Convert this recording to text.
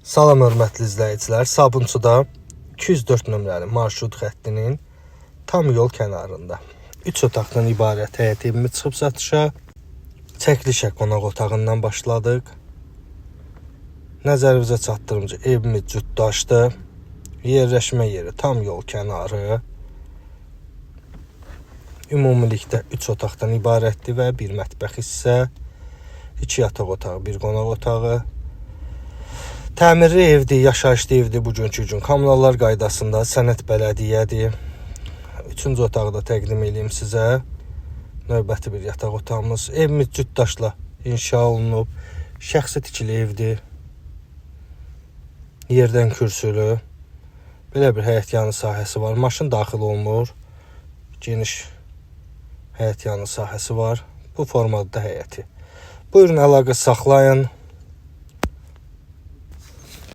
Salam hörmətli izləyicilər, Sabunçuda 204 nömrəli marşrut xəttinin tam yol kənarında 3 otaqdan ibarət həyət evimiz çıxıb satışa. Çəkilişə qonaq otağından başladıq. Nəzərinizə çatdırımcı evimiz cütdaşdır. Yerləşmə yeri tam yol kənarı. Ümumilikdə 3 otaqdan ibarətdir və bir mətbəx hissə, 2 yataq otağı, bir qonaq otağı. Təmirli evdir, yaşayışlı evdir bugünkü gün. Kommunallar qaydasında sənəd bələdiyyədir. 3-cü otağı da təqdim edeyim sizə. Növbəti bir yataq otağımız. Evimiz cütdaşla inşa olunub. Şəxsi tikili evdir. Yerdən kürsülü. Belə bir həyət yanı sahəsi var. Maşın daxil olmur. Geniş həyət yanı sahəsi var. Bu formada həyəti. Buyurun əlaqə saxlayın.